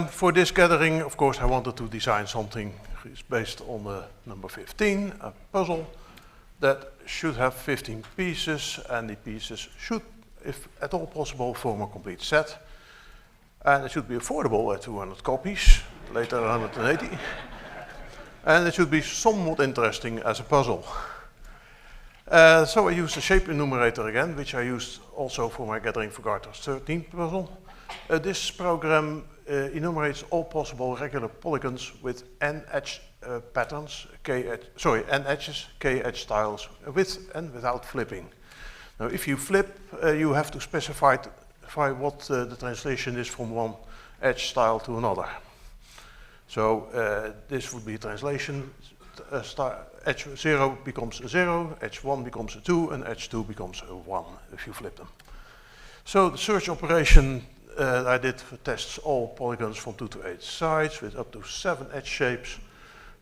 for this gathering, of course, I wanted to design something based on the number 15, a puzzle that should have 15 pieces, and the pieces should, if at all possible, form a complete set. And it should be affordable at 200 copies, later 180. And it should be somewhat interesting as a puzzle. So I used the shape enumerator again, which I used also for my Gathering for Garters 13 puzzle. This program enumerates all possible regular polygons with n edge patterns, n edges, k edge styles, with and without flipping. Now, if you flip, you have to specify what the translation is from one edge style to another. So this would be translation. Edge 0 becomes a 0, edge 1 becomes a 2, and edge 2 becomes a 1 if you flip them. So the search operation I did tests all polygons from 2 to 8 sides with up to 7 edge shapes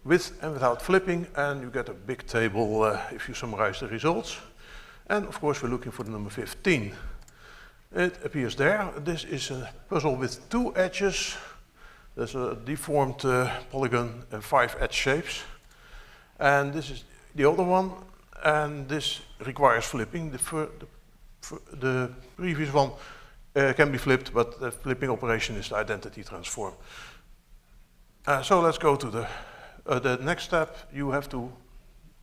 with and without flipping, and you get a big table if you summarize the results. And of course we're looking for the number 15. It appears there. This is a puzzle with 2 edges. There's a deformed polygon and 5 edge shapes. And this is the other one, and this requires flipping. The previous one can be flipped, but the flipping operation is the identity transform. So let's go to the next step. You have to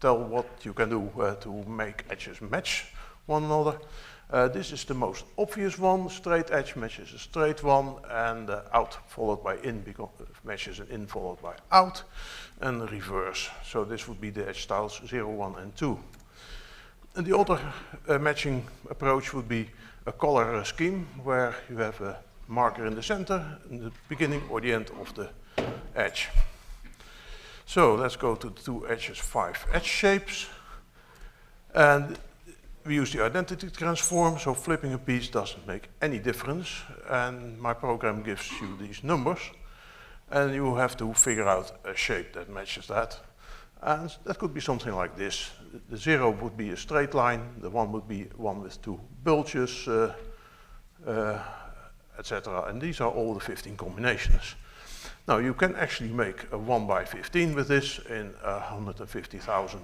tell what you can do to make edges match one another. This is the most obvious one. Straight edge matches a straight one, and out followed by in matches an in followed by out, and reverse. So this would be the edge styles 0, 1, and 2. And the other matching approach would be a color scheme, where you have a marker in the center, in the beginning or the end of the edge. So let's go to the 2 edges, 5 edge shapes. And we use the identity transform, so flipping a piece doesn't make any difference. And my program gives you these numbers. And you have to figure out a shape that matches that. And that could be something like this. The 0 would be a straight line, the 1 would be one with 2 bulges, etc. And these are all the 15 combinations. Now you can actually make a 1 by 15 with this in 150,000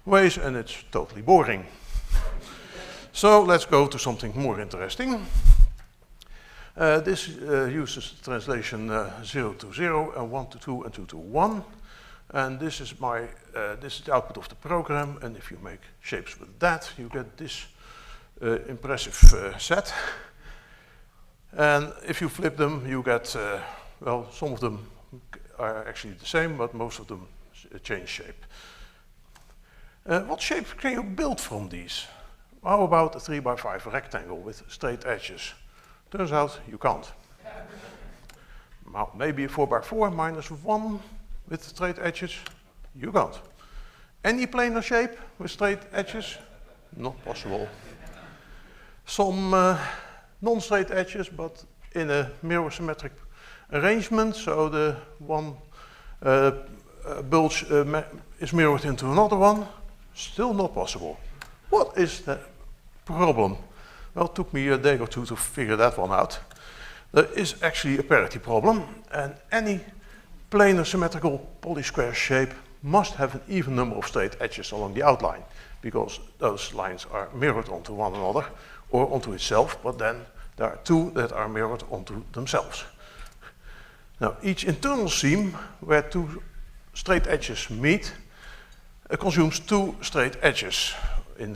ways, and it's totally boring. So let's go to something more interesting. This uses translation 0 to 0, and 1 to 2, and 2 to 1. And this is the output of the program, and if you make shapes with that, you get this impressive set. And if you flip them, you get, well, some of them are actually the same, but most of them change shape. What shapes can you build from these? How about a 3 by 5 rectangle with straight edges? Turns out you can't. Well, maybe a 4 by 4 minus 1 with straight edges? You can't. Any planar shape with straight edges? Not possible. Some non-straight edges, but in a mirror symmetric arrangement, so the one bulge is mirrored into another one. Still not possible. What is the problem? Well, it took me a day or two to figure that one out. There is actually a parity problem, and any planar symmetrical polysquare shape must have an even number of straight edges along the outline, because those lines are mirrored onto one another or onto itself, but then there are 2 that are mirrored onto themselves. Now, each internal seam where 2 straight edges meet consumes 2 straight edges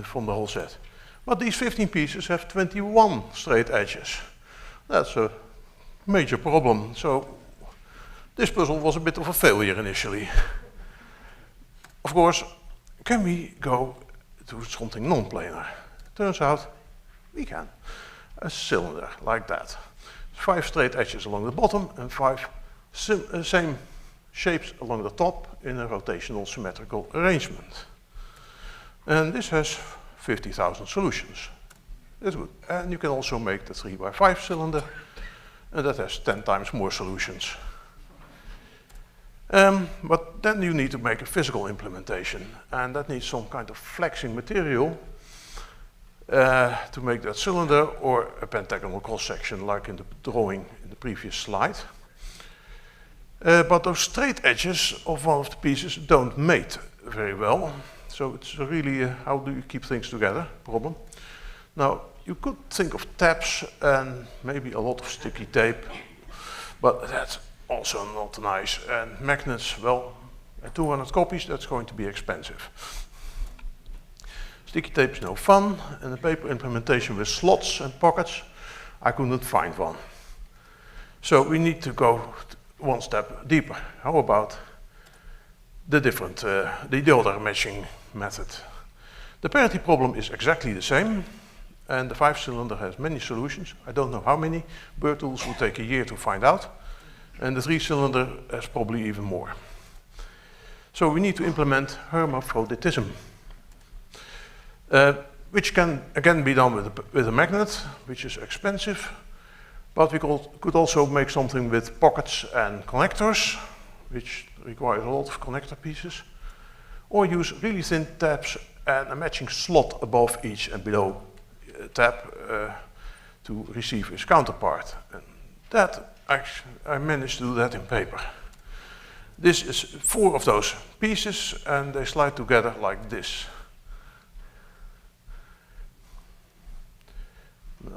from the whole set. But these 15 pieces have 21 straight edges. That's a major problem. So this puzzle was a bit of a failure initially. Of course, can we go to something non-planar? Turns out we can. A cylinder like that. 5 straight edges along the bottom and 5 same shapes along the top in a rotational symmetrical arrangement. And this has 50,000 solutions. That's good. And you can also make the 3 by 5 cylinder, and that has 10 times more solutions. But then you need to make a physical implementation, and that needs some kind of flexing material to make that cylinder, or a pentagonal cross-section like in the drawing in the previous slide. But those straight edges of one of the pieces don't mate very well. So it's really how do you keep things together problem. Now, you could think of tabs and maybe a lot of sticky tape, but that's also not nice. And magnets, well, at 200 copies, that's going to be expensive. Sticky tape is no fun, and the paper implementation with slots and pockets, I couldn't find one. So we need to go one step deeper. How about the other matching method? The parity problem is exactly the same, and the 5-cylinder has many solutions. I don't know how many. Bird tools will take a year to find out, and the 3-cylinder has probably even more. So we need to implement hermaphroditism, which can again be done with a magnet, which is expensive, but we could also make something with pockets and connectors, which requires a lot of connector pieces, or use really thin tabs and a matching slot above each and below tab to receive its counterpart. And that I managed to do that in paper. This is 4 of those pieces, and they slide together like this.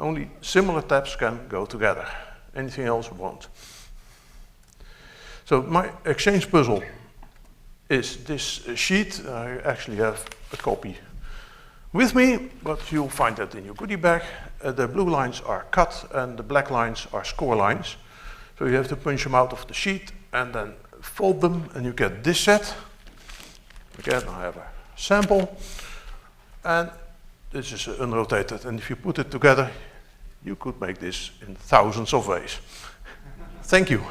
Only similar tabs can go together. Anything else won't. So my exchange puzzle is this sheet. I actually have a copy with me, but you'll find that in your goodie bag. The blue lines are cut and the black lines are score lines. So you have to punch them out of the sheet and then fold them, and you get this set. Again, I have a sample, and this is unrotated, and if you put it together, you could make this in thousands of ways. Thank you.